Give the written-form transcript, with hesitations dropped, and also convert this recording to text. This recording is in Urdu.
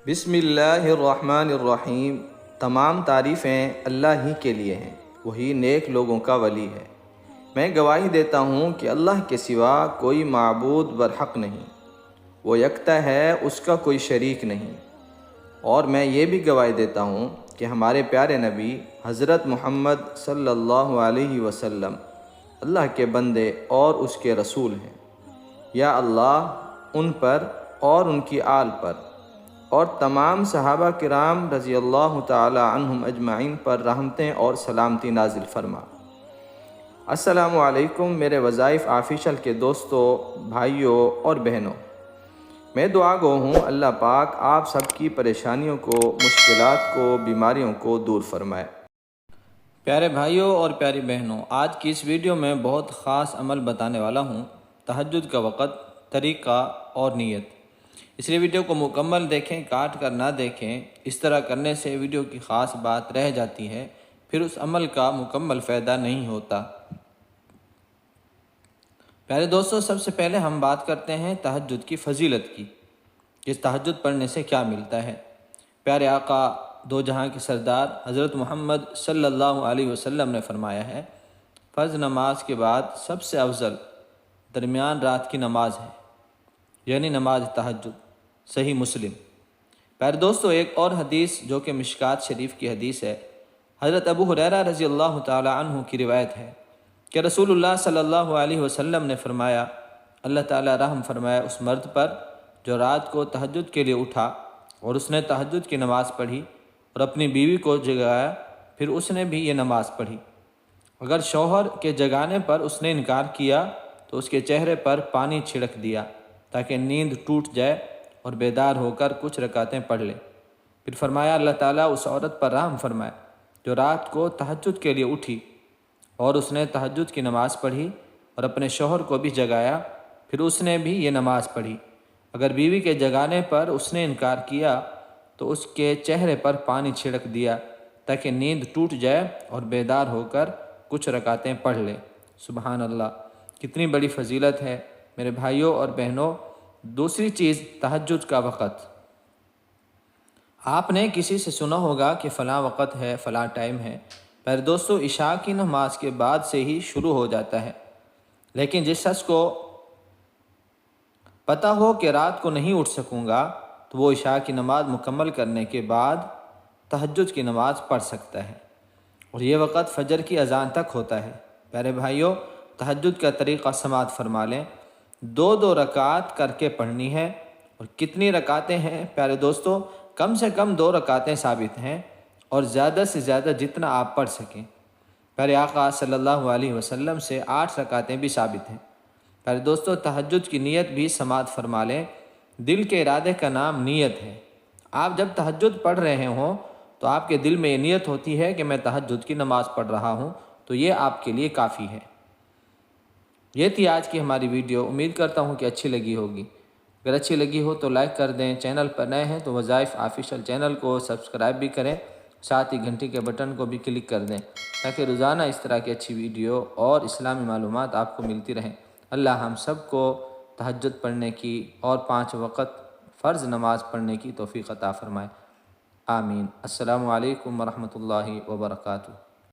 بسم اللہ الرحمن الرحیم۔ تمام تعریفیں اللہ ہی کے لیے ہیں، وہی نیک لوگوں کا ولی ہے۔ میں گواہی دیتا ہوں کہ اللہ کے سوا کوئی معبود برحق نہیں، وہ یکتا ہے، اس کا کوئی شریک نہیں۔ اور میں یہ بھی گواہی دیتا ہوں کہ ہمارے پیارے نبی حضرت محمد صلی اللہ علیہ وسلم اللہ کے بندے اور اس کے رسول ہیں۔ یا اللہ ان پر اور ان کی آل پر اور تمام صحابہ کرام رضی اللہ تعالی عنہم اجمعین پر رحمتیں اور سلامتی نازل فرما۔ السلام علیکم میرے وظائف آفیشل کے دوستوں، بھائیوں اور بہنوں۔ میں دعا گو ہوں اللہ پاک آپ سب کی پریشانیوں کو، مشکلات کو، بیماریوں کو دور فرمائے۔ پیارے بھائیوں اور پیاری بہنوں، آج کی اس ویڈیو میں بہت خاص عمل بتانے والا ہوں، تہجد کا وقت، طریقہ اور نیت۔ اس لیے ویڈیو کو مکمل دیکھیں، کاٹ کر نہ دیکھیں۔ اس طرح کرنے سے ویڈیو کی خاص بات رہ جاتی ہے، پھر اس عمل کا مکمل فائدہ نہیں ہوتا۔ پیارے دوستو، سب سے پہلے ہم بات کرتے ہیں تہجد کی فضیلت کی، کہ تہجد پڑھنے سے کیا ملتا ہے۔ پیارے آقا دو جہاں کے سردار حضرت محمد صلی اللہ علیہ وسلم نے فرمایا ہے، فرض نماز کے بعد سب سے افضل درمیان رات کی نماز ہے، یعنی نماز تہجد۔ صحیح مسلم۔ پیارے دوستو، ایک اور حدیث جو کہ مشکات شریف کی حدیث ہے، حضرت ابو ہریرہ رضی اللہ تعالی عنہ کی روایت ہے کہ رسول اللہ صلی اللہ علیہ وسلم نے فرمایا، اللہ تعالی رحم فرمایا اس مرد پر جو رات کو تہجد کے لیے اٹھا اور اس نے تہجد کی نماز پڑھی اور اپنی بیوی کو جگایا، پھر اس نے بھی یہ نماز پڑھی۔ اگر شوہر کے جگانے پر اس نے انکار کیا تو اس کے چہرے پر پانی چھڑک دیا تاکہ نیند ٹوٹ جائے اور بیدار ہو کر کچھ رکعتیں پڑھ لے۔ پھر فرمایا اللہ تعالیٰ اس عورت پر رحم فرمائے جو رات کو تہجد کے لیے اٹھی اور اس نے تہجد کی نماز پڑھی اور اپنے شوہر کو بھی جگایا، پھر اس نے بھی یہ نماز پڑھی۔ اگر بیوی کے جگانے پر اس نے انکار کیا تو اس کے چہرے پر پانی چھڑک دیا تاکہ نیند ٹوٹ جائے اور بیدار ہو کر کچھ رکعتیں پڑھ لے۔ سبحان اللہ، کتنی بڑی فضیلت ہے میرے بھائیوں اور بہنوں۔ دوسری چیز، تہجد کا وقت۔ آپ نے کسی سے سنا ہوگا کہ فلاں وقت ہے، فلاں ٹائم ہے۔ پر دوستو، عشاء کی نماز کے بعد سے ہی شروع ہو جاتا ہے، لیکن جس شخص کو پتہ ہو کہ رات کو نہیں اٹھ سکوں گا تو وہ عشاء کی نماز مکمل کرنے کے بعد تہجد کی نماز پڑھ سکتا ہے، اور یہ وقت فجر کی اذان تک ہوتا ہے۔ پیارے بھائیوں، تہجد کا طریقہ سماعت فرما لیں۔ دو رکعت کر کے پڑھنی ہے۔ اور کتنی رکعتیں ہیں پیارے دوستو؟ کم سے کم 2 رکعتیں ثابت ہیں، اور زیادہ سے زیادہ جتنا آپ پڑھ سکیں۔ پیارے آقا صلی اللہ علیہ وسلم سے 8 رکعتیں بھی ثابت ہیں۔ پیارے دوستو، تہجد کی نیت بھی سماعت فرما لیں۔ دل کے ارادے کا نام نیت ہے۔ آپ جب تہجد پڑھ رہے ہوں تو آپ کے دل میں یہ نیت ہوتی ہے کہ میں تہجد کی نماز پڑھ رہا ہوں، تو یہ آپ کے لیے کافی ہے۔ یہ تھی آج کی ہماری ویڈیو، امید کرتا ہوں کہ اچھی لگی ہوگی۔ اگر اچھی لگی ہو تو لائک کر دیں، چینل پر نئے ہیں تو وظائف آفیشل چینل کو سبسکرائب بھی کریں، ساتھ ہی گھنٹی کے بٹن کو بھی کلک کر دیں تاکہ روزانہ اس طرح کی اچھی ویڈیو اور اسلامی معلومات آپ کو ملتی رہیں۔ اللہ ہم سب کو تہجد پڑھنے کی اور 5 وقت فرض نماز پڑھنے کی توفیق عطا فرمائے۔ آمین۔ السلام علیکم ورحمۃ اللہ وبرکاتہ۔